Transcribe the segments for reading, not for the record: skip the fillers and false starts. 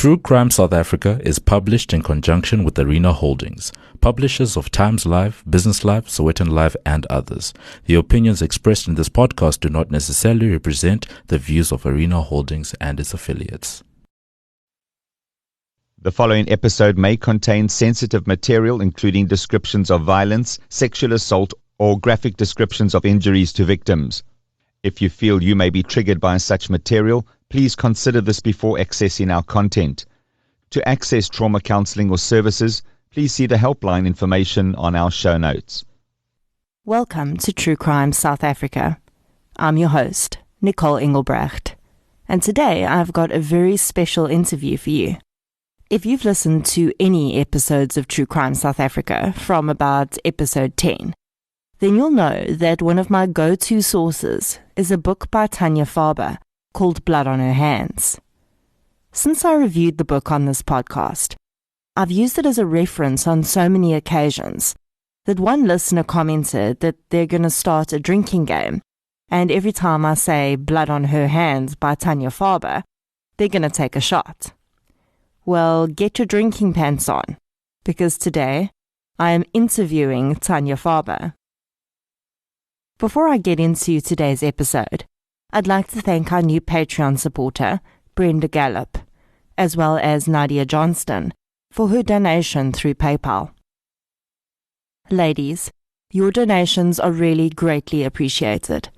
True Crime South Africa is published in conjunction with Arena Holdings, publishers of Times Live, Business Live, Sowetan Live, and others. The opinions expressed in this podcast do not necessarily represent the views of Arena Holdings and its affiliates. The following episode may contain sensitive material, including descriptions of violence, sexual assault, or graphic descriptions of injuries to victims. If you feel you may be triggered by such material, please consider this before accessing our content. To access trauma counseling or services, please see the helpline information on our show notes. Welcome to True Crime South Africa. I'm your host, Nicole Engelbrecht, and today I've got a very special interview for you. If you've listened to any episodes of True Crime South Africa from about episode 10, then you'll know that one of my go-to sources is a book by Tanya Farber called Blood on Her Hands. Since I reviewed the book on this podcast, I've used it as a reference on so many occasions that one listener commented that they're going to start a drinking game, and every time I say Blood on Her Hands by Tanya Farber, they're going to take a shot. Well, get your drinking pants on, because today I am interviewing Tanya Farber. Before I get into today's episode, I'd like to thank our new Patreon supporter, Brenda Gallup, as well as Nadia Johnston, for her donation through PayPal. Ladies, your donations are really greatly appreciated.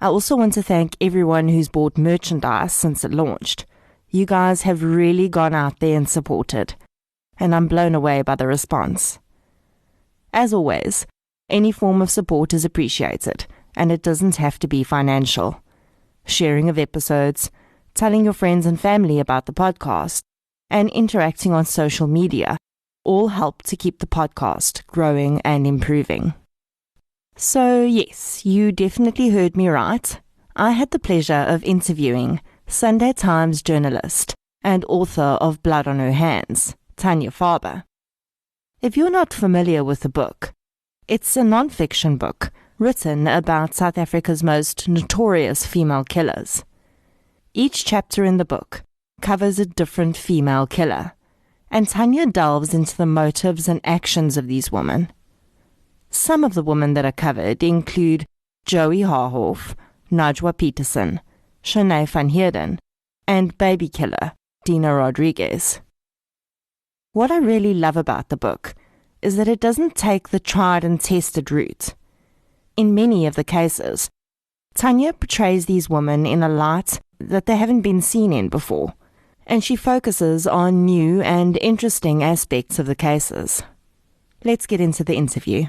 I also want to thank everyone who's bought merchandise since it launched. You guys have really gone out there and supported, and I'm blown away by the response. As always, any form of support is appreciated, and it doesn't have to be financial. Sharing of episodes, telling your friends and family about the podcast, and interacting on social media all help to keep the podcast growing and improving. So yes, you definitely heard me right. I had the pleasure of interviewing Sunday Times journalist and author of Blood on Her Hands, Tanya Farber. If you're not familiar with the book, it's a non-fiction book written about South Africa's most notorious female killers. Each chapter in the book covers a different female killer, and Tanya delves into the motives and actions of these women. Some of the women that are covered include Joey Harhoff, Najwa Peterson, Shanae van Heerden, and baby killer Dina Rodriguez. What I really love about the book is that it doesn't take the tried and tested route. In many of the cases, Tanya portrays these women in a light that they haven't been seen in before, and she focuses on new and interesting aspects of the cases. Let's get into the interview.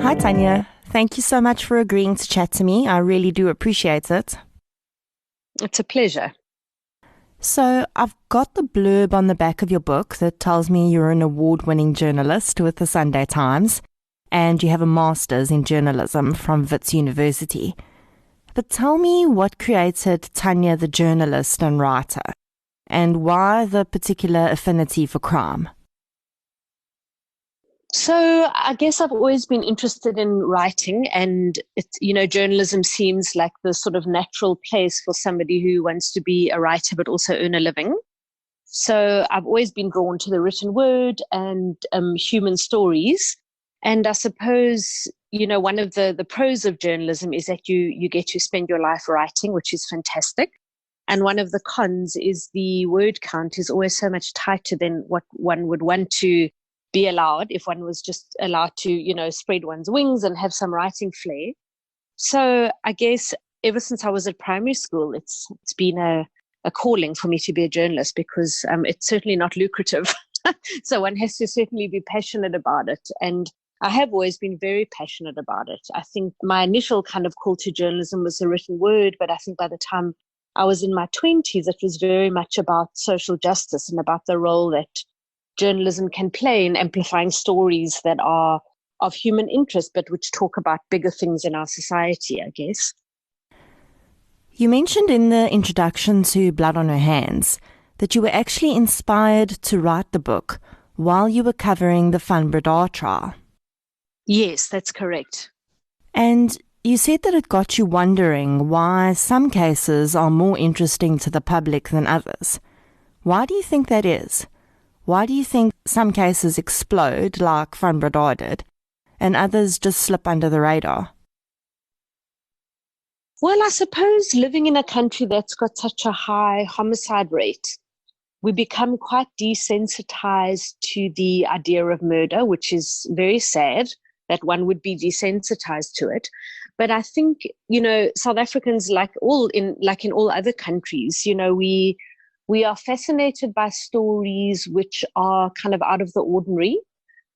Hi Tanya, thank you so much for agreeing to chat to me. I really do appreciate it. It's a pleasure. So I've got the blurb on the back of your book that tells me you're an award-winning journalist with the Sunday Times and you have a master's in journalism from Wits University. But tell me what created Tanya the journalist and writer, and why the particular affinity for crime? So I guess I've always been interested in writing, and journalism seems like the sort of natural place for somebody who wants to be a writer but also earn a living. So I've always been drawn to the written word and human stories. And I suppose, one of the pros of journalism is that you get to spend your life writing, which is fantastic. And one of the cons is the word count is always so much tighter than what one would want to be allowed if one was just allowed to, spread one's wings and have some writing flair. So I guess ever since I was at primary school, it's been a calling for me to be a journalist because it's certainly not lucrative. So one has to certainly be passionate about it. And I have always been very passionate about it. I think my initial kind of call to journalism was the written word, but I think by the time I was in my 20s, it was very much about social justice and about the role that journalism can play in amplifying stories that are of human interest, but which talk about bigger things in our society, I guess. You mentioned in the introduction to Blood on Her Hands that you were actually inspired to write the book while you were covering the Van Breda trial. Yes, that's correct. And you said that it got you wondering why some cases are more interesting to the public than others. Why do you think that is? Why do you think some cases explode like Van Breda did and others just slip under the radar? Well, I suppose living in a country that's got such a high homicide rate, we become quite desensitized to the idea of murder, which is very sad that one would be desensitized to it. But I think, South Africans, like in all other countries, we are fascinated by stories which are kind of out of the ordinary.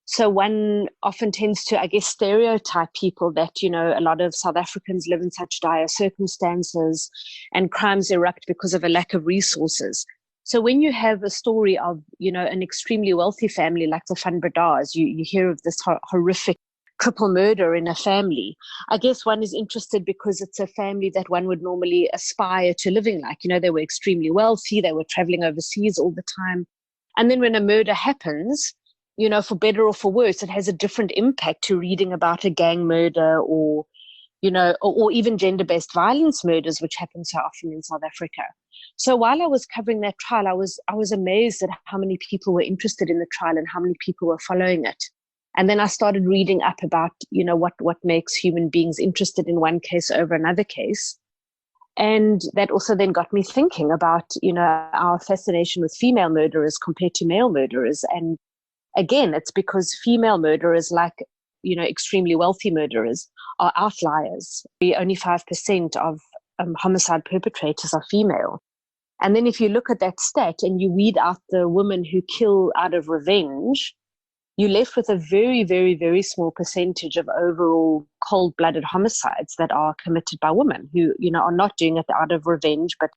So one often tends to, I guess, stereotype people that, a lot of South Africans live in such dire circumstances and crimes erupt because of a lack of resources. So when you have a story of, an extremely wealthy family like the Van Bredas, you hear of this horrific triple murder in a family. I guess one is interested because it's a family that one would normally aspire to living like. They were extremely wealthy, they were traveling overseas all the time. And then when a murder happens, for better or for worse, it has a different impact to reading about a gang murder or even gender-based violence murders, which happen so often in South Africa. So while I was covering that trial, I was amazed at how many people were interested in the trial and how many people were following it. And then I started reading up about, what makes human beings interested in one case over another case. And that also then got me thinking about, our fascination with female murderers compared to male murderers. And again, it's because female murderers, like, extremely wealthy murderers, are outliers. Only 5% of homicide perpetrators are female. And then if you look at that stat and you weed out the women who kill out of revenge, you're left with a very, very, very small percentage of overall cold-blooded homicides that are committed by women who, are not doing it out of revenge, but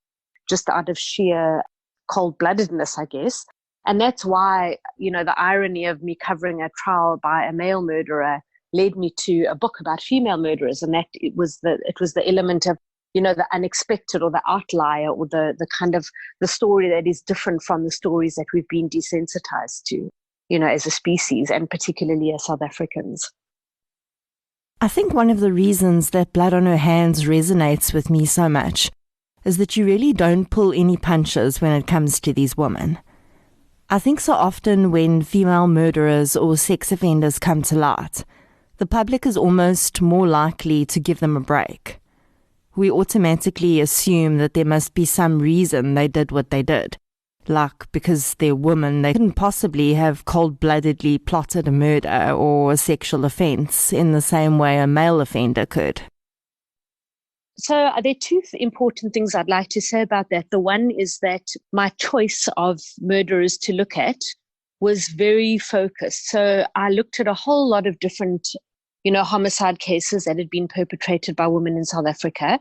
just out of sheer cold-bloodedness, I guess. And that's why, the irony of me covering a trial by a male murderer led me to a book about female murderers. And that it was the element of, the unexpected or the outlier or the kind of the story that is different from the stories that we've been desensitized to, as a species and particularly as South Africans. I think one of the reasons that Blood on Her Hands resonates with me so much is that you really don't pull any punches when it comes to these women. I think so often when female murderers or sex offenders come to light, the public is almost more likely to give them a break. We automatically assume that there must be some reason they did what they did. Like because they're women, they couldn't possibly have cold-bloodedly plotted a murder or a sexual offence in the same way a male offender could. So there are two important things I'd like to say about that. The one is that my choice of murderers to look at was very focused. So I looked at a whole lot of different, homicide cases that had been perpetrated by women in South Africa.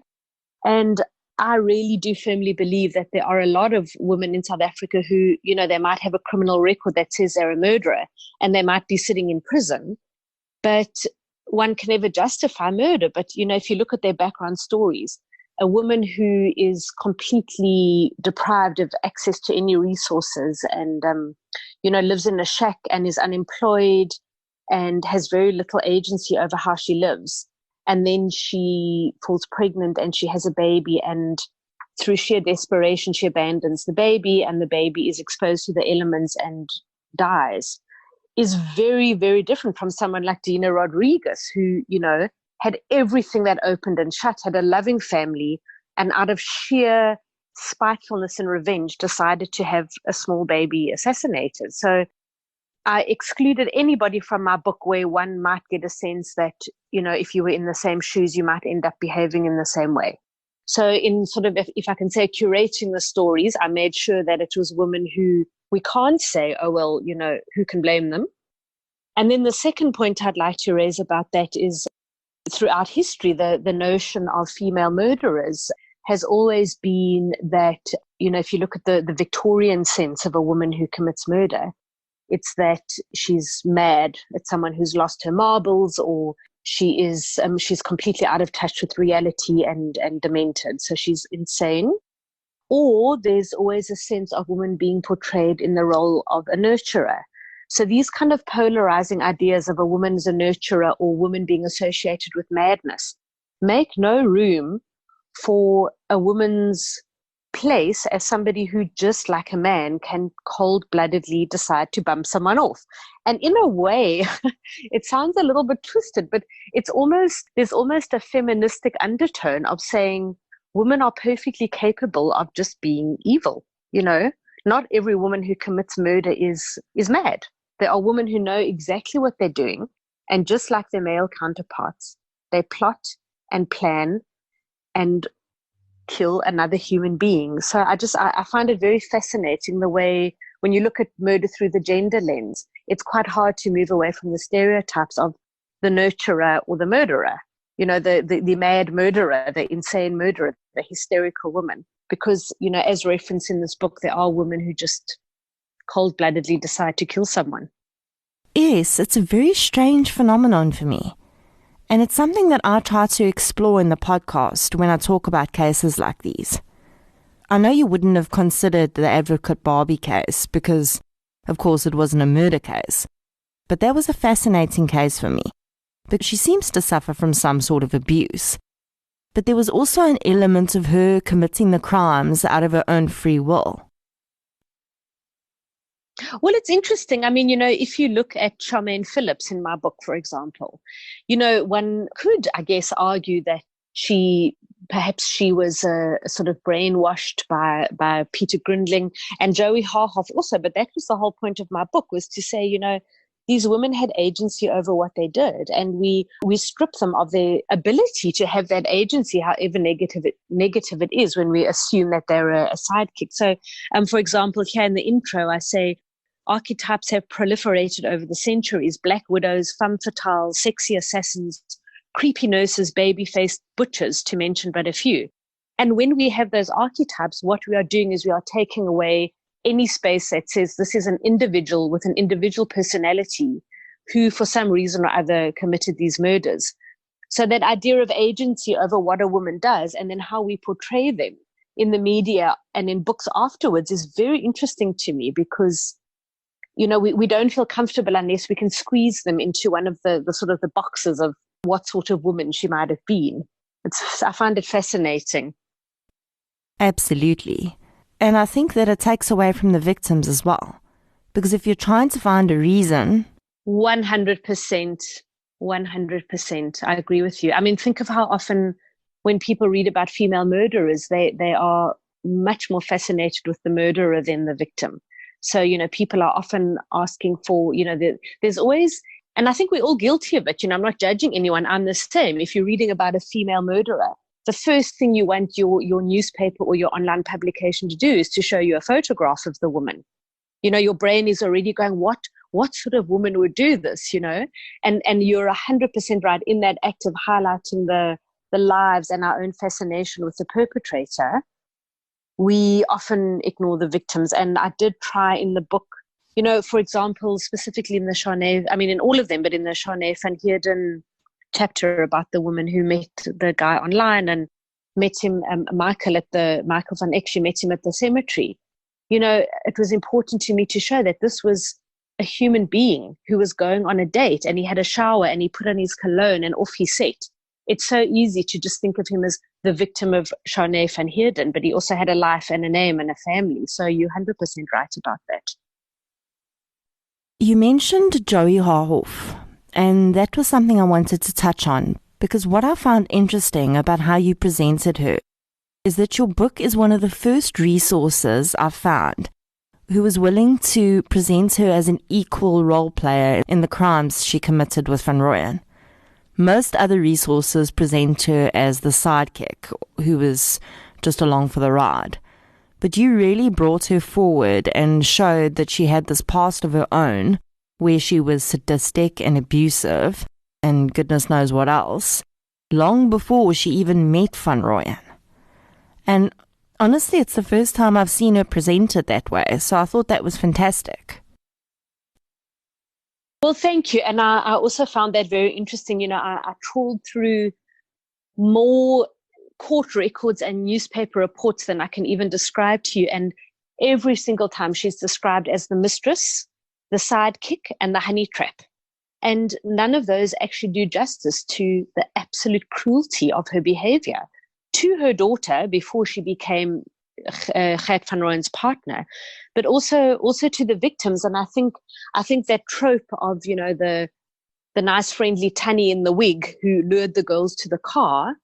And I really do firmly believe that there are a lot of women in South Africa who, they might have a criminal record that says they're a murderer and they might be sitting in prison. But one can never justify murder. But, if you look at their background stories, a woman who is completely deprived of access to any resources and, lives in a shack and is unemployed and has very little agency over how she lives. And then she falls pregnant and she has a baby, and through sheer desperation, she abandons the baby, and the baby is exposed to the elements and dies, is very, very different from someone like Dina Rodriguez, who, had everything that opened and shut, had a loving family, and out of sheer spitefulness and revenge decided to have a small baby assassinated. So I excluded anybody from my book where one might get a sense that, if you were in the same shoes, you might end up behaving in the same way. So in sort of, if I can say, curating the stories, I made sure that it was women who we can't say, oh, well, who can blame them? And then the second point I'd like to raise about that is throughout history, the notion of female murderers has always been that, if you look at the Victorian sense of a woman who commits murder, it's that she's mad. It's someone who's lost her marbles, or she's completely out of touch with reality and demented. So she's insane. Or there's always a sense of women being portrayed in the role of a nurturer. So these kind of polarizing ideas of a woman as a nurturer or woman being associated with madness make no room for a woman's place as somebody who, just like a man, can cold-bloodedly decide to bump someone off. And in a way, it sounds a little bit twisted, but there's almost a feministic undertone of saying women are perfectly capable of just being evil. Not every woman who commits murder is mad. There are women who know exactly what they're doing, and just like their male counterparts, they plot and plan and kill another human being. So I find it very fascinating the way, when you look at murder through the gender lens, it's quite hard to move away from the stereotypes of the nurturer or the murderer, the mad murderer, the insane murderer, the hysterical woman. Because, as referenced in this book, there are women who just cold-bloodedly decide to kill someone. Yes, it's a very strange phenomenon for me. And it's something that I try to explore in the podcast when I talk about cases like these. I know you wouldn't have considered the Advocate Barbie case because, of course, it wasn't a murder case. But that was a fascinating case for me because she seems to suffer from some sort of abuse. But there was also an element of her committing the crimes out of her own free will. Well, it's interesting. I mean, if you look at Charmaine Phillips in my book, for example, one could, I guess, argue that perhaps she was sort of brainwashed by Peter Grindling and Joey Harhoff also. But that was the whole point of my book, was to say, these women had agency over what they did, and we strip them of their ability to have that agency, however negative it is, when we assume that they're a sidekick. So, for example, here in the intro, I say, archetypes have proliferated over the centuries: black widows, femme fatale, sexy assassins, creepy nurses, baby-faced butchers, to mention but a few. And when we have those archetypes, what we are doing is we are taking away any space that says this is an individual with an individual personality who, for some reason or other, committed these murders. So that idea of agency over what a woman does and then how we portray them in the media and in books afterwards is very interesting to me, because we don't feel comfortable unless we can squeeze them into one of the sort of the boxes of what sort of woman she might have been. I find it fascinating. Absolutely. And I think that it takes away from the victims as well. Because if you're trying to find a reason... 100%. I agree with you. I mean, think of how often when people read about female murderers, they are much more fascinated with the murderer than the victim. So, people are often asking for, there's always, and I think we're all guilty of it. I'm not judging anyone. I'm the same. If you're reading about a female murderer, the first thing you want your newspaper or your online publication to do is to show you a photograph of the woman. Your brain is already going, what sort of woman would do this, And you're 100% right in that act of highlighting the lives and our own fascination with the perpetrator. We often ignore the victims. And I did try in the book, for example, specifically in the Charnay, I mean, in all of them, but in the Charnay van Heerden chapter about the woman who met the guy online and met him, Michael van Eck, she met him at the cemetery. It was important to me to show that this was a human being who was going on a date, and he had a shower and he put on his cologne and off he set. It's so easy to just think of him as the victim of Charnay van Heerden, but he also had a life and a name and a family. So you're 100% right about that. You mentioned Joey Harhoff, and that was something I wanted to touch on, because what I found interesting about how you presented her is that your book is one of the first resources I've found who was willing to present her as an equal role player in the crimes she committed with Van Rooyen. Most other resources present her as the sidekick who was just along for the ride. But you really brought her forward and showed that she had this past of her own where she was sadistic and abusive and goodness knows what else, long before she even met Van Rooyen. And honestly, it's the first time I've seen her presented that way, so I thought that was fantastic. Well, thank you. And I also found that very interesting. I trawled through more court records and newspaper reports than I can even describe to you. And every single time she's described as the mistress the sidekick, and the honey trap. And none of those actually do justice to the absolute cruelty of her behavior to her daughter before she became Gert van Rooyen's partner, but also to the victims. And I think that trope of, the nice friendly Tanny in the wig who lured the girls to the car,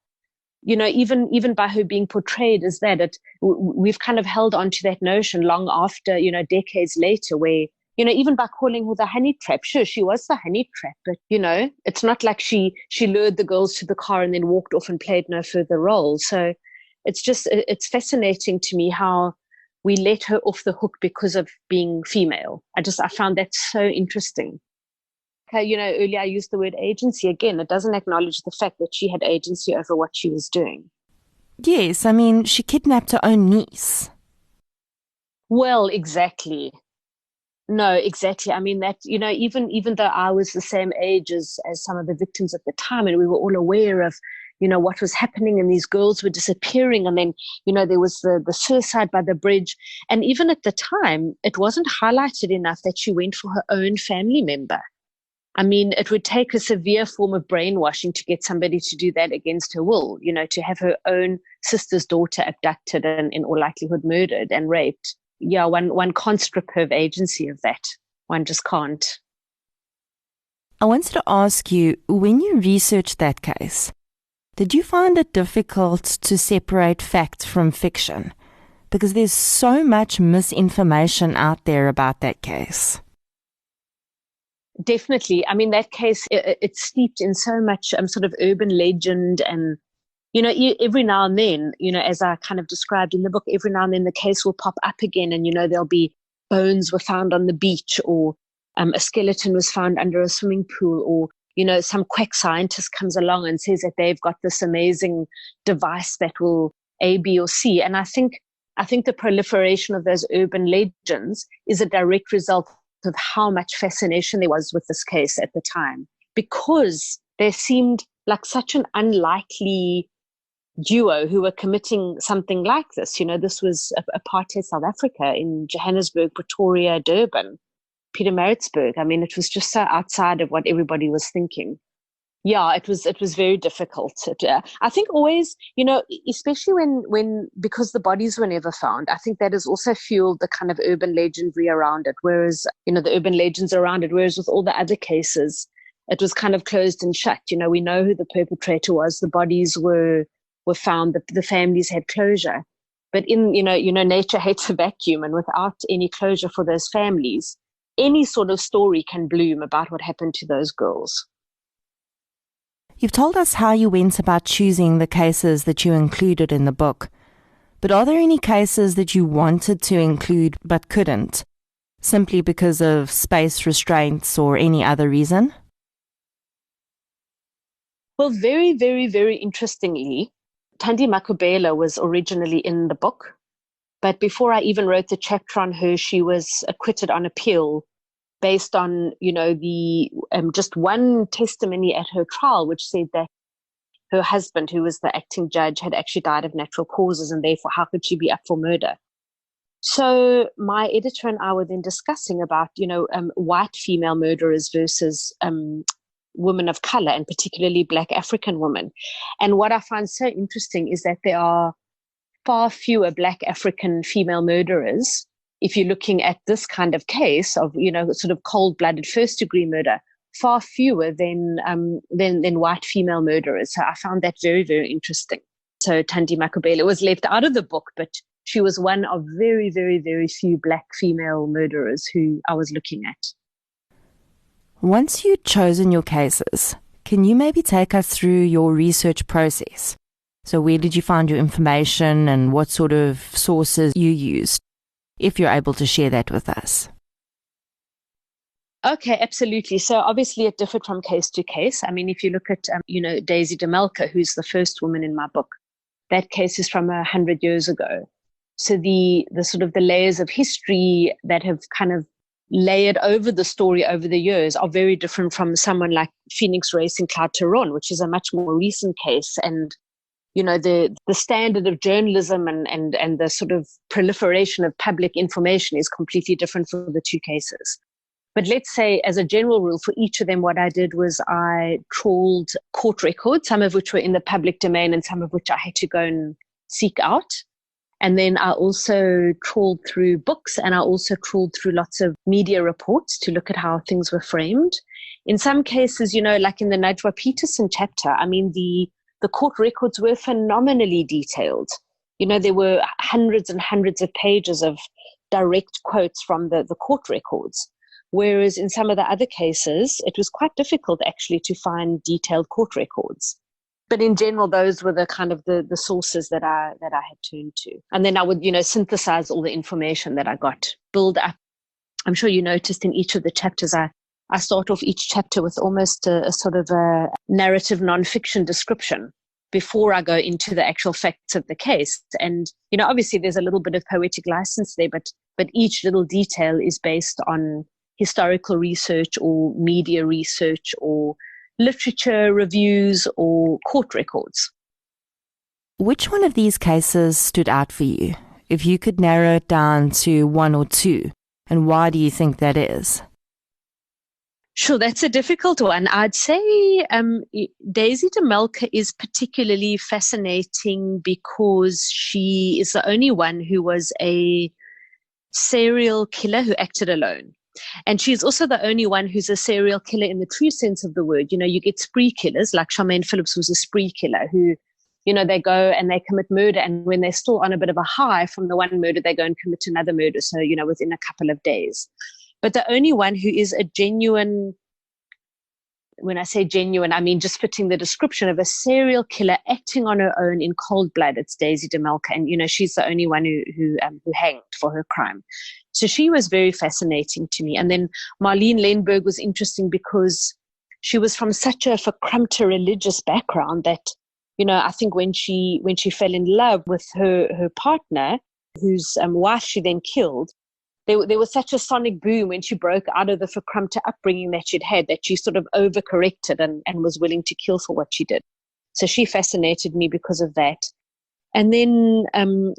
even by her being portrayed as that, we've kind of held on to that notion long after, decades later, where, even by calling her the honey trap, sure, she was the honey trap, but, it's not like she lured the girls to the car and then walked off and played no further role. So it's fascinating to me how we let her off the hook because of being female. I found that so interesting. Okay, earlier I used the word agency. Again, it doesn't acknowledge the fact that she had agency over what she was doing. Yes, I mean, she kidnapped her own niece. Well, exactly. No, exactly. I mean, that, even though I was the same age as some of the victims at the time, and we were all aware of, what was happening, and these girls were disappearing, and then, there was the suicide by the bridge. And even at the time, it wasn't highlighted enough that she went for her own family member. I mean, it would take a severe form of brainwashing to get somebody to do that against her will, to have her own sister's daughter abducted and in all likelihood murdered and raped. Yeah, one can't strip her of agency of that. One just can't. I wanted to ask you, when you researched that case, did you find it difficult to separate fact from fiction? Because there's so much misinformation out there about that case. Definitely. I mean, that case, it's steeped in so much sort of urban legend, and, every now and then, as I kind of described in the book, every now and then the case will pop up again, and, there'll be bones were found on the beach, or a skeleton was found under a swimming pool, or, some quack scientist comes along and says that they've got this amazing device that will A, B, or C. And I think the proliferation of those urban legends is a direct result of how much fascination there was with this case at the time, because there seemed like such an unlikely duo who were committing something like this. This was apartheid South Africa, in Johannesburg, Pretoria, Durban, Pietermaritzburg. I mean, it was just so outside of what everybody was thinking. Yeah, it was very difficult. I think always, especially because the bodies were never found, I think that has also fueled the kind of urban legendary around it. Whereas, the urban legends around it, whereas with all the other cases, it was kind of closed and shut. We know who the perpetrator was. The bodies were found. The families had closure. But nature hates a vacuum, and without any closure for those families, any sort of story can bloom about what happened to those girls. You've told us how you went about choosing the cases that you included in the book, but are there any cases that you wanted to include but couldn't, simply because of space restraints or any other reason? Well, very, very, very interestingly, Thandi Makubela was originally in the book, but before I even wrote the chapter on her, she was acquitted on appeal based on, the just one testimony at her trial, which said that her husband, who was the acting judge, had actually died of natural causes, and therefore how could she be up for murder? So my editor and I were then discussing about, white female murderers versus women of color, and particularly Black African women. And what I find so interesting is that there are far fewer Black African female murderers if you're looking at this kind of case of, sort of cold-blooded first-degree murder, far fewer than white female murderers. So I found that very, very interesting. So Thandi Makubela was left out of the book, but she was one of very, very, very few Black female murderers who I was looking at. Once you'd chosen your cases, can you maybe take us through your research process? So where did you find your information, and what sort of sources you used, if you're able to share that with us? Okay, absolutely. So obviously it differed from case to case. I mean, if you look at, Daisy DeMelka, who's the first woman in my book, that case is from 100 years ago. So the sort of the layers of history that have kind of layered over the story over the years are very different from someone like Phoenix Racing Cloud Tehran, which is a much more recent case. And the standard of journalism and the sort of proliferation of public information is completely different for the two cases. But let's say, as a general rule, for each of them, what I did was I trawled court records, some of which were in the public domain and some of which I had to go and seek out. And then I also trawled through books, and I also trawled through lots of media reports to look at how things were framed. In some cases, like in the Najwa Peterson chapter, I mean, the court records were phenomenally detailed. There were hundreds and hundreds of pages of direct quotes from the court records. Whereas in some of the other cases, it was quite difficult actually to find detailed court records. But in general, those were the kind of the sources that I had turned to. And then I would, synthesize all the information that I got, build up. I'm sure you noticed in each of the chapters, I start off each chapter with almost a sort of a narrative nonfiction description before I go into the actual facts of the case. And, obviously there's a little bit of poetic license there, but each little detail is based on historical research or media research or literature reviews or court records. Which one of these cases stood out for you? If you could narrow it down to one or two, and why do you think that is? Sure, that's a difficult one. I'd say Daisy DeMelke is particularly fascinating because she is the only one who was a serial killer who acted alone. And she's also the only one who's a serial killer in the true sense of the word. You get spree killers, like Charmaine Phillips was a spree killer who, they go and they commit murder. And when they're still on a bit of a high from the one murder, they go and commit another murder. So, within a couple of days. But the only one who is a genuine, when I say genuine, I mean just fitting the description of a serial killer acting on her own in cold blood, it's Daisy DeMelke. And, she's the only one who hanged for her crime. So she was very fascinating to me. And then Marlene Lenberg was interesting because she was from such a verkrumpte religious background that, I think when she fell in love with her partner, whose wife she then killed, there was such a sonic boom when she broke out of the verkrumpte upbringing that she'd had that she sort of overcorrected and was willing to kill for what she did. So she fascinated me because of that. And then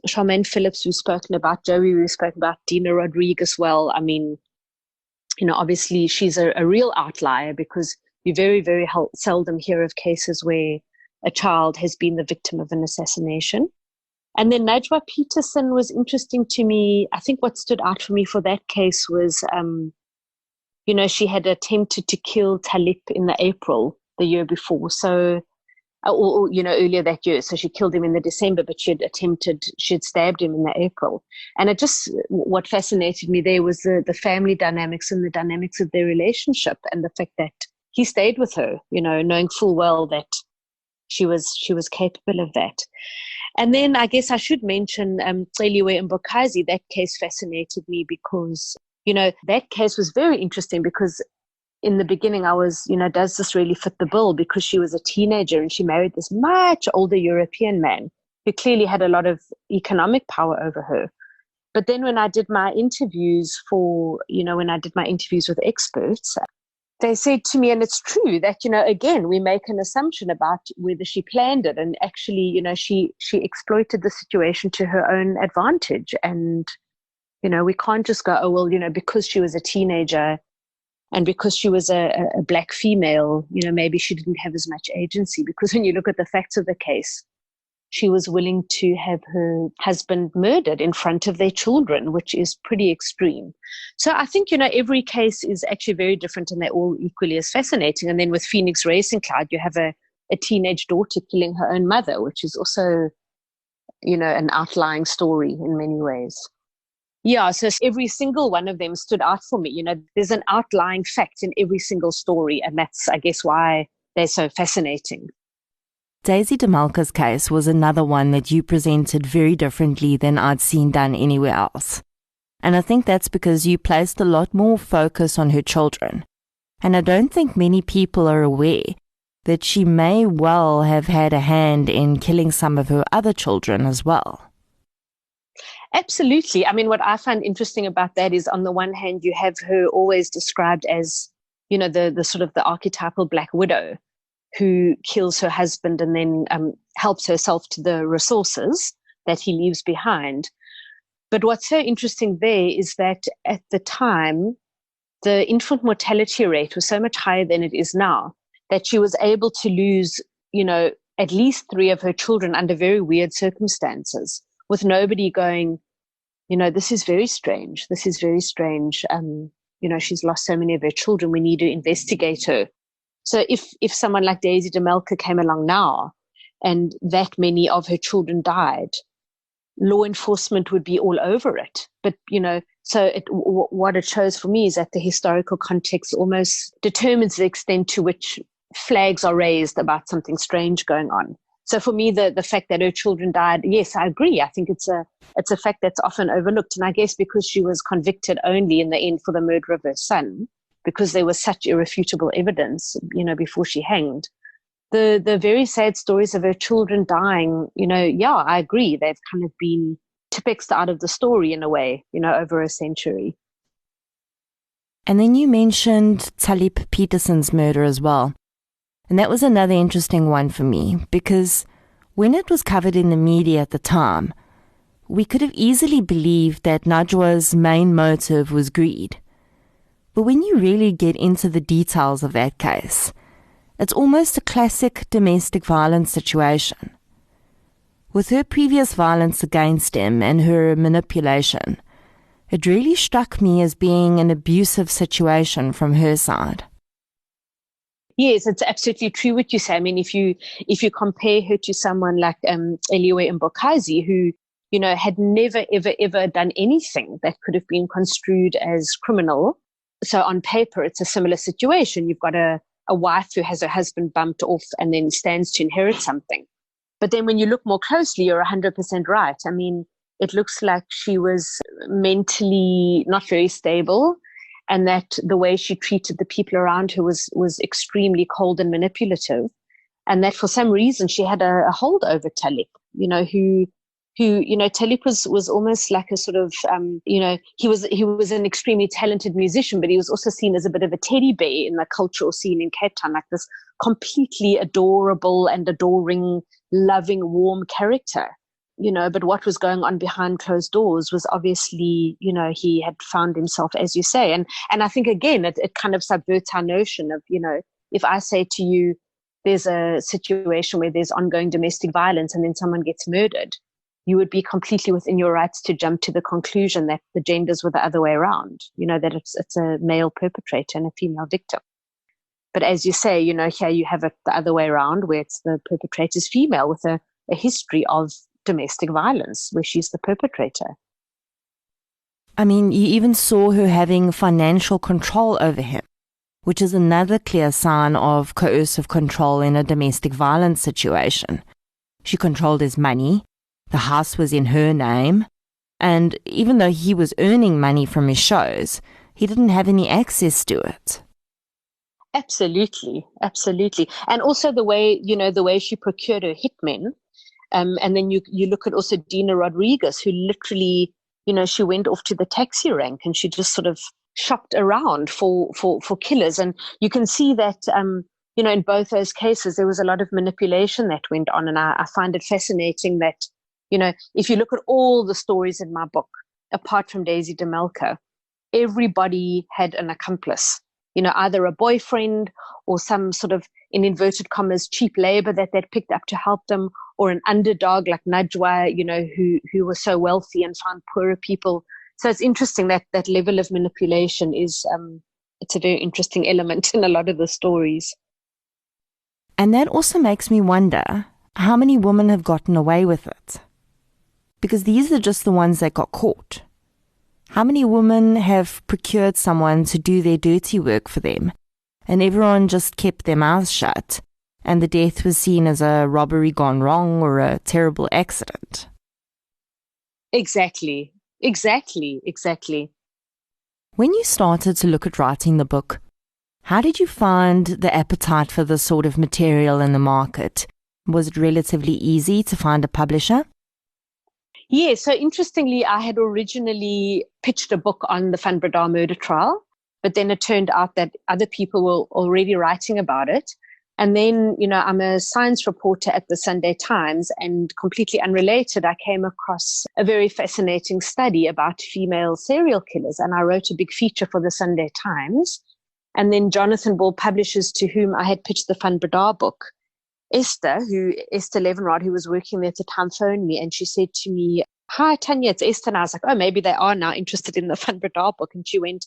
Charmaine Phillips, we've spoken about, Joey, we've spoken about, Dina Rodriguez. Well, I mean, obviously she's a real outlier because you very, very seldom hear of cases where a child has been the victim of an assassination. And then Najwa Peterson was interesting to me. I think what stood out for me for that case was, she had attempted to kill Talib in the April the year before. So, or earlier that year. So she killed him in the December, but she had stabbed him in the April. And what fascinated me there was the family dynamics and the dynamics of their relationship and the fact that he stayed with her, knowing full well that she was capable of that. And then I guess I should mention Celiwe Mbokazi. That case fascinated me because, that case was very interesting because in the beginning I was, does this really fit the bill? Because she was a teenager and she married this much older European man who clearly had a lot of economic power over her. But then when I did my interviews with experts, they said to me, and it's true that, again, we make an assumption about whether she planned it. And actually, she exploited the situation to her own advantage. And, we can't just go, oh, well, because she was a teenager and because she was a black female, maybe she didn't have as much agency. Because when you look at the facts of the case, she was willing to have her husband murdered in front of their children, which is pretty extreme. So I think, every case is actually very different and they're all equally as fascinating. And then with Phoenix Racing Cloud, you have a teenage daughter killing her own mother, which is also, an outlying story in many ways. Yeah, so every single one of them stood out for me. There's an outlying fact in every single story, and that's, I guess, why they're so fascinating. Daisy DeMelke's case was another one that you presented very differently than I'd seen done anywhere else. And I think that's because you placed a lot more focus on her children. And I don't think many people are aware that she may well have had a hand in killing some of her other children as well. Absolutely. I mean, what I find interesting about that is, on the one hand, you have her always described as, the sort of the archetypal black widow who kills her husband and then helps herself to the resources that he leaves behind. But what's so interesting there is that at the time, the infant mortality rate was so much higher than it is now that she was able to lose, at least 3 of her children under very weird circumstances, with nobody going, this is very strange. This is very strange. She's lost so many of her children. We need to investigate her. So if someone like Daisy DeMelka came along now and that many of her children died, law enforcement would be all over it. But, what it shows for me is that the historical context almost determines the extent to which flags are raised about something strange going on. So for me, the fact that her children died, yes, I agree. I think it's a fact that's often overlooked. And I guess because she was convicted only in the end for the murder of her son, because there was such irrefutable evidence, before she hanged, the very sad stories of her children dying, I agree. They've kind of been typics out of the story in a way, over a century. And then you mentioned Talib Peterson's murder as well. And that was another interesting one for me, because when it was covered in the media at the time, we could have easily believed that Najwa's main motive was greed. But when you really get into the details of that case, it's almost a classic domestic violence situation. With her previous violence against him and her manipulation, it really struck me as being an abusive situation from her side. Yes, it's absolutely true what you say. I mean, if you compare her to someone like Eliwe Mbokazi, who, had never, ever, ever done anything that could have been construed as criminal. So on paper, it's a similar situation. You've got a wife who has her husband bumped off and then stands to inherit something. But then when you look more closely, you're 100% right. I mean, it looks like she was mentally not very stable, and that the way she treated the people around her was extremely cold and manipulative, and that for some reason she had a hold over Talib, who Talib was almost like a sort of, he was an extremely talented musician, but he was also seen as a bit of a teddy bear in the cultural scene in Cape Town, like this completely adorable and adoring, loving, warm character. But what was going on behind closed doors was obviously, he had found himself, as you say. And I think, again, it kind of subverts our notion of, if I say to you, there's a situation where there's ongoing domestic violence and then someone gets murdered, you would be completely within your rights to jump to the conclusion that the genders were the other way around, that it's a male perpetrator and a female victim. But as you say, here you have it the other way around, where it's the perpetrator's female with a history of domestic violence where she's the perpetrator. I mean, you even saw her having financial control over him, which is another clear sign of coercive control in a domestic violence situation. She controlled his money, the house was in her name, and even though he was earning money from his shows, he didn't have any access to it. Absolutely. And also the way she procured her hitmen. And then you look at also Dina Rodriguez, who literally, she went off to the taxi rank and she just sort of shopped around for killers. And you can see that, in both those cases, there was a lot of manipulation that went on. And I find it fascinating that, if you look at all the stories in my book, apart from Daisy DeMelka, everybody had an accomplice, either a boyfriend or some sort of, in inverted commas, cheap labor that they'd picked up to help them, or an underdog like Najwa, who was so wealthy and found poorer people. So it's interesting that that level of manipulation is, it's a very interesting element in a lot of the stories. And that also makes me wonder how many women have gotten away with it. Because these are just the ones that got caught. How many women have procured someone to do their dirty work for them, and everyone just kept their mouths shut, and the death was seen as a robbery gone wrong or a terrible accident? Exactly. When you started to look at writing the book, how did you find the appetite for this sort of material in the market? Was it relatively easy to find a publisher? Yeah, so interestingly, I had originally pitched a book on the Van Breda murder trial, but then it turned out that other people were already writing about it. And then, I'm a science reporter at the Sunday Times, and completely unrelated, I came across a very fascinating study about female serial killers. And I wrote a big feature for the Sunday Times. And then Jonathan Ball, publishers to whom I had pitched the Van Breda book, Esther Levenrod, who was working there at the time, phoned me and she said to me, "Hi, Tanya, it's Esther." And I was like, oh, maybe they are now interested in the Van Breda book. And she went,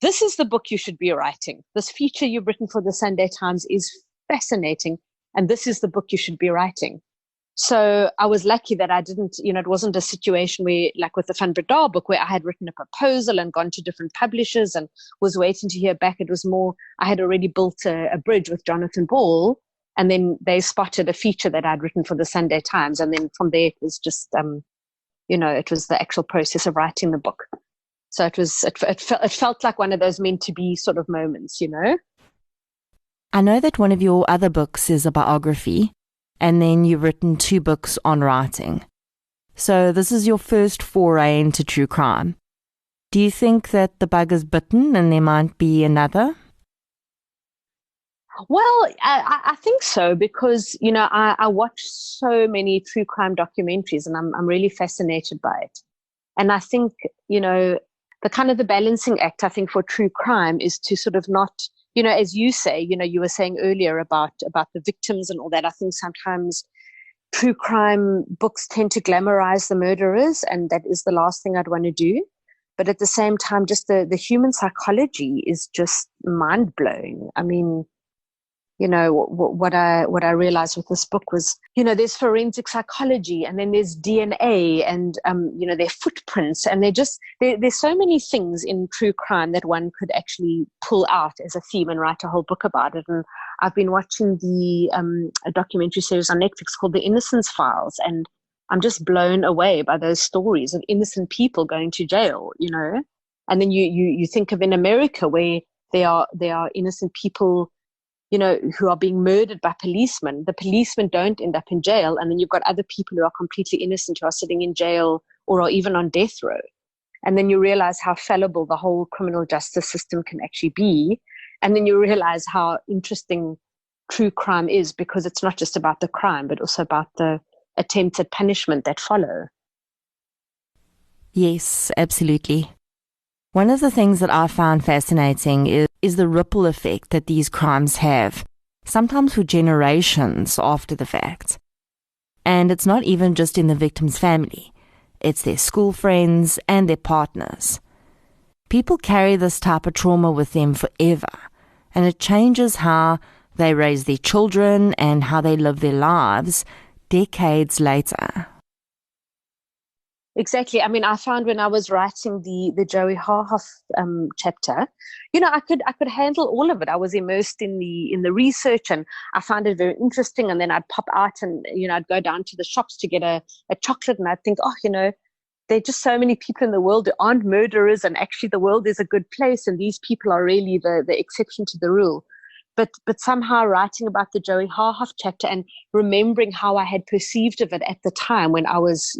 "This is the book you should be writing. This feature you've written for the Sunday Times is fascinating. And this is the book you should be writing." So I was lucky that I didn't, it wasn't a situation where, like with the Van Breda book, where I had written a proposal and gone to different publishers and was waiting to hear back. It was more, I had already built a bridge with Jonathan Ball, and then they spotted a feature that I'd written for the Sunday Times. And then from there, it was just, it was the actual process of writing the book. So it felt like one of those meant to be sort of moments, I know that one of your other books is a biography, and then you've written 2 books on writing. So this is your first foray into true crime. Do you think that the bug is bitten and there might be another? Well, I think so, because, I watch so many true crime documentaries and I'm really fascinated by it. And I think, the kind of the balancing act, I think, for true crime is to sort of not, as you say, you were saying earlier about the victims and all that. I think sometimes true crime books tend to glamorize the murderers, and that is the last thing I'd want to do. But at the same time, just the human psychology is just mind blowing. I mean, what I realized with this book was, there's forensic psychology, and then there's DNA, and their footprints, and there's so many things in true crime that one could actually pull out as a theme and write a whole book about it. And I've been watching a documentary series on Netflix called The Innocence Files, and I'm just blown away by those stories of innocent people going to jail, and then you think of in America where there are innocent people, who are being murdered by policemen. The policemen don't end up in jail. And then you've got other people who are completely innocent who are sitting in jail or are even on death row. And then you realize how fallible the whole criminal justice system can actually be. And then you realize how interesting true crime is, because it's not just about the crime, but also about the attempts at punishment that follow. Yes, absolutely. One of the things that I found fascinating is the ripple effect that these crimes have, sometimes for generations after the fact. And it's not even just in the victim's family. It's their school friends and their partners. People carry this type of trauma with them forever, and it changes how they raise their children and how they live their lives decades later. Exactly. I mean, I found when I was writing the Joey Harhoff chapter, I could handle all of it. I was immersed in the research, and I found it very interesting. And then I'd pop out and I'd go down to the shops to get a chocolate, and I'd think, there are just so many people in the world who aren't murderers, and actually the world is a good place, and these people are really the exception to the rule. But somehow writing about the Joey Harhoff chapter and remembering how I had perceived of it at the time when I was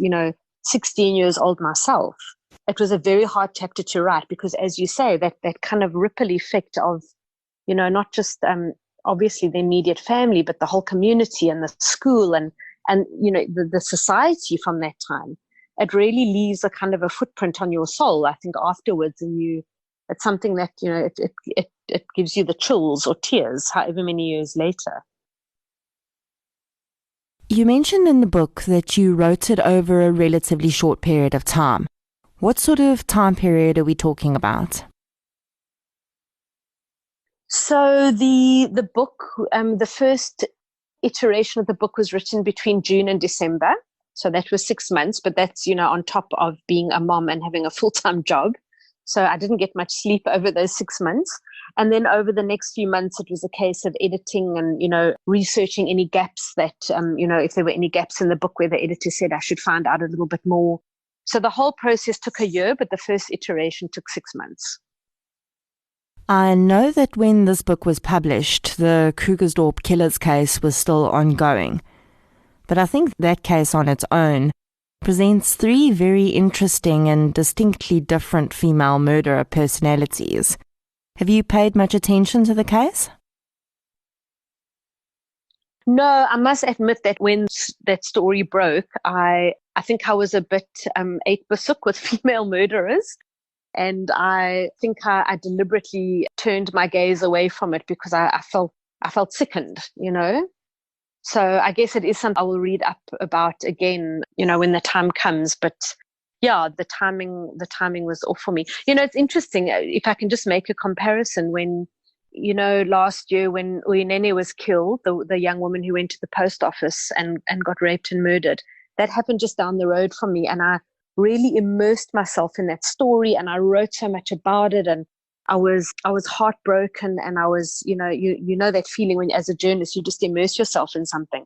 16 years old myself, it was a very hard chapter to write, because, as you say, that kind of ripple effect of, not just obviously the immediate family, but the whole community and the school and the society from that time, it really leaves a kind of a footprint on your soul, I think, afterwards. And it's something that, it gives you the chills or tears, however many years later. You mentioned in the book that you wrote it over a relatively short period of time. What sort of time period are we talking about? So the book, the first iteration of the book was written between June and December. So that was 6 months, but that's, on top of being a mom and having a full-time job. So I didn't get much sleep over those 6 months. And then over the next few months, it was a case of editing and, researching any gaps that, if there were any gaps in the book where the editor said I should find out a little bit more. So the whole process took a year, but the first iteration took 6 months. I know that when this book was published, the Krugersdorp killers case was still ongoing. But I think that case on its own presents 3 very interesting and distinctly different female murderer personalities. Have you paid much attention to the case? No, I must admit that when that story broke, I think I was a bit ate besuk with female murderers. And I think I deliberately turned my gaze away from it because I felt sickened, So I guess it is something I will read up about again, when the time comes. But yeah, the timing was off for me. It's interesting, if I can just make a comparison, when, last year when Uyinene was killed, the young woman who went to the post office and got raped and murdered, that happened just down the road from me. And I really immersed myself in that story, and I wrote so much about it, and I was heartbroken, and I was, you know that feeling when as a journalist you just immerse yourself in something.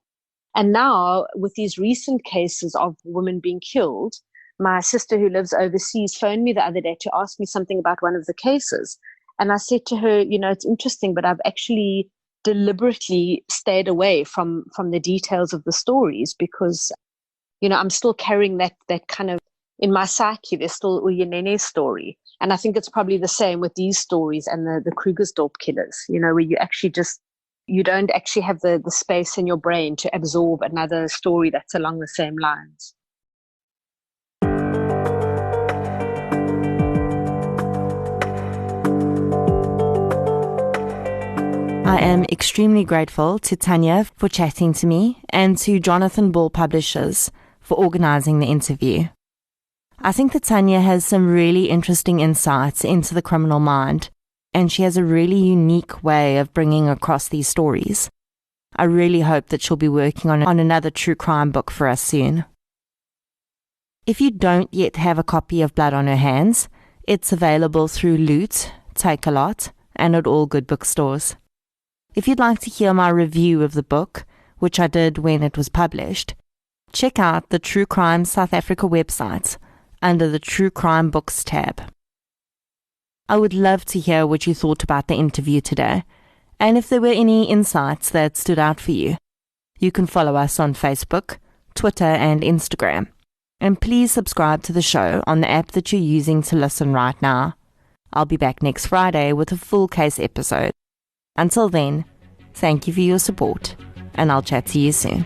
And now with these recent cases of women being killed, my sister who lives overseas phoned me the other day to ask me something about one of the cases. And I said to her, it's interesting, but I've actually deliberately stayed away from the details of the stories because, I'm still carrying that kind of, in my psyche, there's still Uyinene's story. And I think it's probably the same with these stories and the Krugersdorp killers, where you actually you don't actually have the space in your brain to absorb another story that's along the same lines. I am extremely grateful to Tanya for chatting to me and to Jonathan Ball Publishers for organizing the interview. I think that Tanya has some really interesting insights into the criminal mind, and she has a really unique way of bringing across these stories. I really hope that she'll be working on another true crime book for us soon. If you don't yet have a copy of Blood on Her Hands, it's available through Loot, Take a Lot, and at all good bookstores. If you'd like to hear my review of the book, which I did when it was published, check out the True Crime South Africa website under the True Crime Books tab. I would love to hear what you thought about the interview today, and if there were any insights that stood out for you. You can follow us on Facebook, Twitter, and Instagram. And please subscribe to the show on the app that you're using to listen right now. I'll be back next Friday with a full case episode. Until then, thank you for your support, and I'll chat to you soon.